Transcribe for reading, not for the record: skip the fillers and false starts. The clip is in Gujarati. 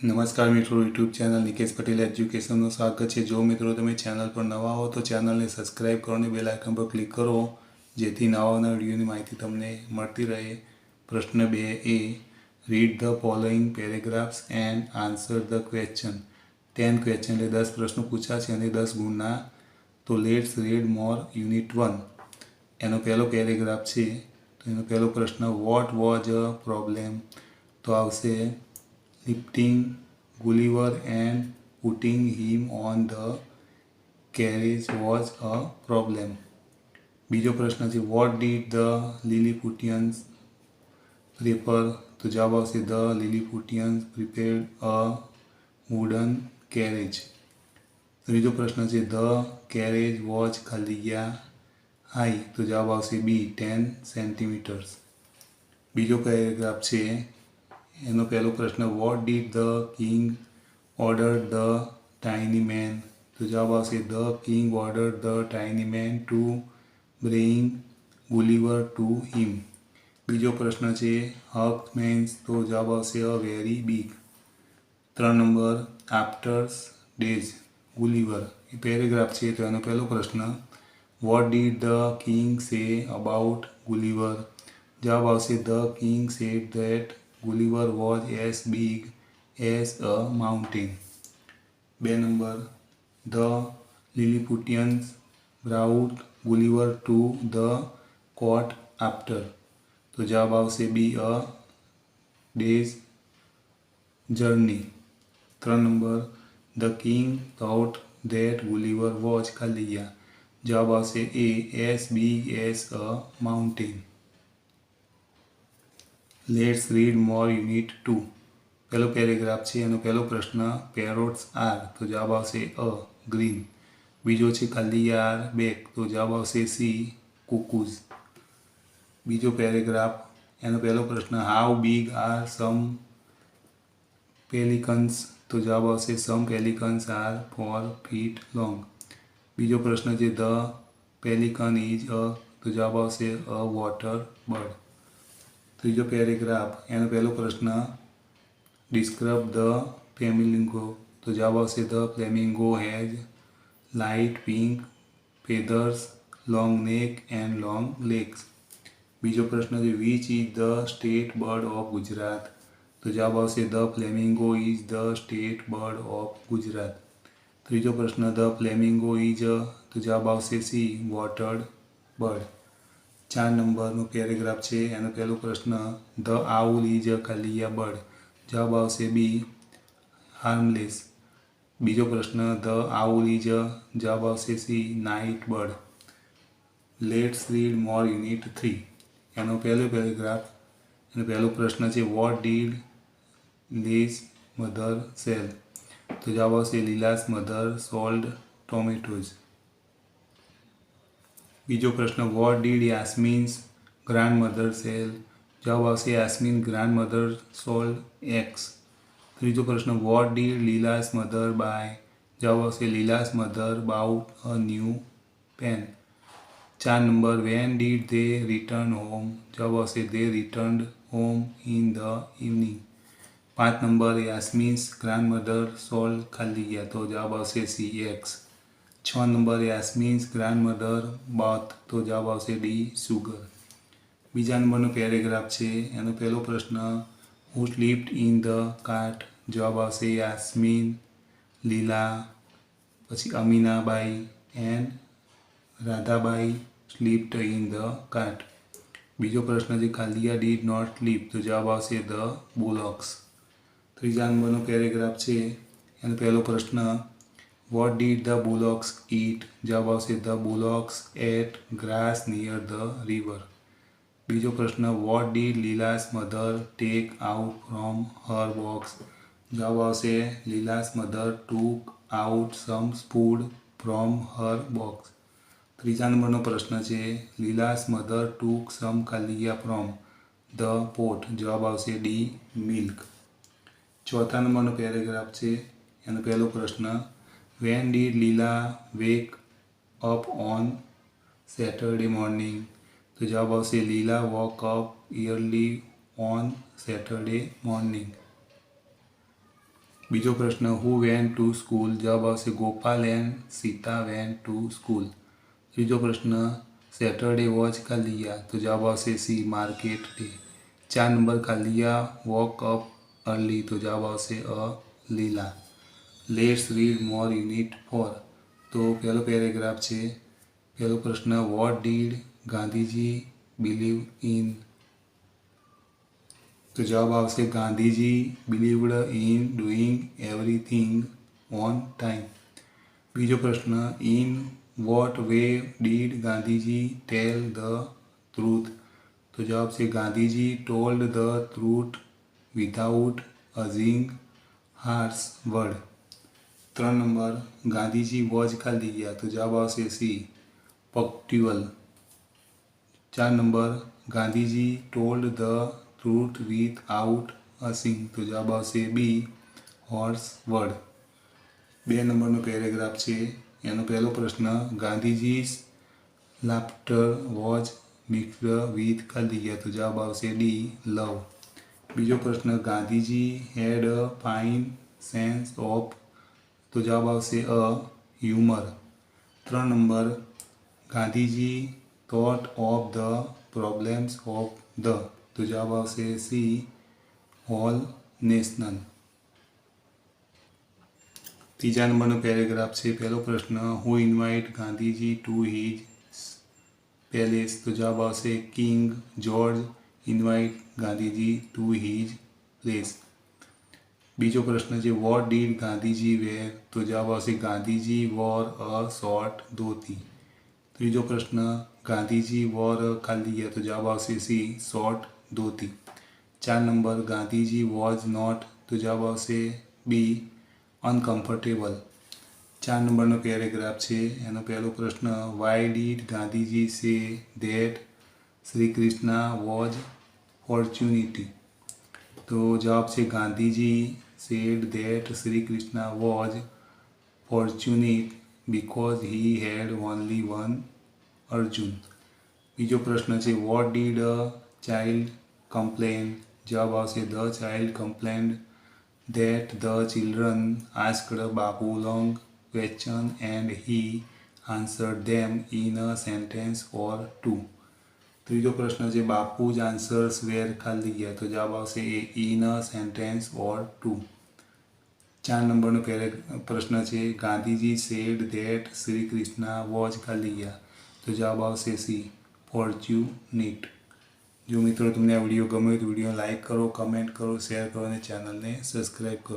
નમસ્કાર મિત્રો, યુટ્યુબ ચેનલ નિકેશ પટેલ એજ્યુકેશનનું સ્વાગત છે। જો મિત્રો તમે ચેનલ પર નવા હો તો ચેનલને સબસ્ક્રાઇબ કરો અને બેલ આઇકન પર ક્લિક કરો, જેથી નવા વિડીયોની માહિતી તમને મળતી રહે। પ્રશ્ન 2 એ read the following paragraphs and answer the question. 10 question એટલે 10 પ્રશ્નો પૂછ્યા છે અને 10 ગુણના। તો લેટ્સ રીડ મોર યુનિટ 1। એનો પહેલો પેરેગ્રાફ છે, તો એનો પહેલો પ્રશ્ન વોટ વોઝ અ પ્રોબ્લેમ? તો આવશે lifting Gulliver and putting him on the carriage was a problem. બીજો પ્રશ્ન છે what did the Lilliputians prepare? તો જવાબ આવશે the Lilliputians prepared a wooden carriage. ત્રીજો પ્રશ્ન છે the carriage was high. તો જવાબ આવશે B 10 centimeters. બીજો પેરેગ્રાફ છે, એનો પહેલો પ્રશ્ન what did the king order the tiny man? તો જવાબ આવશે the king order the tiny man to bring Gulliver to him. બીજો પ્રશ્ન છે હક મેન્સ? તો જવાબ આવશે a very big. 3 number after days Gulliver એ પેરેગ્રાફ છે, તો એનો પહેલો પ્રશ્ન what did the king say about Gulliver? જવાબ આવશે the king said that Gulliver was as big as a mountain. 2 number the Lilliputians brought Gulliver to the court after. તો જવાબ આવશે B a day's journey. 3 number the king thought that Gulliver was Kalia. જવાબ આવશે A as big as a mountain. Let's read more unit 2। પહેલો પેરેગ્રાફ છે, એનો પહેલો પ્રશ્ન પેરોટ્સ આર? તો જવાબ આવશે અ ગ્રીન. બીજો છે કલિયા આર બેક? તો જવાબ આવશે સી કુકુઝ. બીજો પેરેગ્રાફ, એનો પહેલો પ્રશ્ન હાઉ બિગ આર સમ પેલિકન્સ? તો જવાબ આવશે સમ પેલિકન્સ આર 4 feet લોંગ. બીજો પ્રશ્ન છે ધ પેલિકન ઇઝ અ? તો જવાબ આવશે અ વોટર બર્ડ. ત્રીજો પેરેગ્રાફ, એનો પહેલો પ્રશ્ન ડિસ્ક્રાઇબ ધ ફ્લેમિંગો? તો જવાબ આવશે the flamingo has light pink feathers, long neck and long legs. બીજો પ્રશ્ન છે which is the state bird of Gujarat? તો જવાબ આવશે the flamingo is the state bird of Gujarat. ત્રીજો પ્રશ્ન ધ ફ્લેમિંગો ઇઝ અ? તો જવાબ આવશે સી વોટર્ડ બર્ડ. 4 નંબરનો પેરેગ્રાફ છે, એનો પહેલો પ્રશ્ન ધ આઉલ ઇઝ અ કલિયા બર્ડ? જવાબ આવશે બી હાર્મલેસ. બીજો પ્રશ્ન ધ આઉલ ઇઝ અ? જવાબ આવશે C night bird. Let's read more unit 3। એનો પહેલો પેરેગ્રાફ, એનો પહેલો પ્રશ્ન છે what did Lila's mother sell? તો જવાબ આવશે લીલાસ મધર સોલ્ડ ટોમેટોઝ. બીજો પ્રશ્ન what did Yasmin's grandmother sell? જવાબ આવશે Yasmin grandmother sold eggs. ત્રીજો પ્રશ્ન what did Lila's mother buy? જવાબ આવશે Lila's mother bought a new pen. 4 number when did they return home? જવાબ આવશે they returned home in the evening. 5 number Yasmin's grandmother sold ખાલિયા? તો જવાબ આવશે C eggs. 6 number Yasmin's grandmother બાથ? તો જવાબ આવશે ડી સુગર. બીજા નંબરનો પેરેગ્રાફ છે, એનો પહેલો પ્રશ્ન who slept in the cart? જવાબ આવશે યાસ્મીન, લીલા, પછી Aminabai and Radhabai slept in the cart. બીજો પ્રશ્ન છે કાલિયા ડીડ નોટ સ્લીપ? તો જવાબ આવશે ધ બુલોક્સ. ત્રીજા નંબરનો પેરેગ્રાફ છે, એનો પહેલો પ્રશ્ન what did the bullocks eat? જવાબ આવશે the bullocks ate grass near the river. બીજો પ્રશ્ન what did Lila's mother take out from her box? જવાબ આવશે Lila's mother took out some food from her box. ત્રીજા નંબરનો પ્રશ્ન છે લીલાસ મધર ટુક સમ કાલિયા ફ્રોમ ધ પોટ? જવાબ આવશે ડી મિલ્ક. ચોથા નંબરનો પેરેગ્રાફ છે, એનો પહેલો પ્રશ્ન when did Lila wake up on Saturday morning? તો જવાબ આવશે Lila woke up early on Saturday morning. બીજો પ્રશ્ન હુ વેન ટુ સ્કૂલ, જવાબ આવશે Gopal and Sita went to school. ત્રીજો પ્રશ્ન સેટરડે વોચ કાલિયા, તો જવાબ આવશે સી માર્કેટ ડે. 4 નંબર કાલિયા વોક અપ અર્લી, તો જવાબ આવશે Lila. Let's read more unit 4. તો પહેલો પેરેગ્રાફ છે. પહેલો પ્રશ્ન what did Gandhiji believe in, તો જવાબ આવશે Gandhiji believed in doing everything on time. બીજો પ્રશ્ન in what way did Gandhiji tell the truth, તો જવાબ છે Gandhiji told the truth without using harsh word. 3 number Gandhiji was ખાલી ગયા, તો જવાબ આવશે C punctual. 4 number Gandhiji told the truth without using, તો જવાબ આવશે બી હોર્સ વર્ડ. 2 નંબરનો પેરેગ્રાફ છે. એનો પહેલો પ્રશ્ન ગાંધીજીસ લાફ્ટર વોઝ મિક્સ્ડ વિથ ખાલી ગયા, તો જવાબ આવશે ડી લવ. બીજો પ્રશ્ન ગાંધીજી હેડ અ ફાઇન સેન્સ ઓફ, તો જવાબ આવશે humour. 3 number Gandhiji thought of the problems of the, તો જવાબ આવશે સી હોલ નેશનલ. ત્રીજા નંબરનો પેરેગ્રાફ છે. પહેલો પ્રશ્ન who invite Gandhiji to his palace, તો જવાબ આવશે king George invite Gandhiji to his place. બીજો પ્રશ્ન છે વોટ ડીડ ગાંધીજી વેર, તો જવાબ આવશે Gandhiji wore a short dhoti. ત્રીજો પ્રશ્ન ગાંધીજી વોર અ કાલિયા, તો જવાબ આવશે C short dhoti. 4 number Gandhiji was not, તો જવાબ આવશે બી અનકમ્ફર્ટેબલ. 4 નંબરનો પેરેગ્રાફ છે. એનો પહેલો પ્રશ્ન Y did Gandhiji say that Shri Krishna was fortunate, તો જવાબ છે Gandhiji said that Shri Krishna was fortunate because he had only one Arjun. બીજો પ્રશ્ન છે what did a child complain, જવાબ આવશે the child complained that the children asked Bapu long question and he answered them in a sentence or two. ત્રીજો પ્રશ્ન છે બાપુ જ આન્સર્સ વેર ખાલી ગયા, તો જવાબ આવશે A in a sentence or two. 4 નંબરનો પ્રશ્ન છે Gandhiji said that Shri Krishna was ખાલી ગયા, તો જવાબ આવશે સી ફોર્ચ્યુનેટ. જો મિત્રો તમને આ વિડીયો ગમ્યો તો વિડીયો લાઇક કરો, કમેન્ટ કરો, શેર કરો અને ચેનલને સબસ્ક્રાઈબ કરો.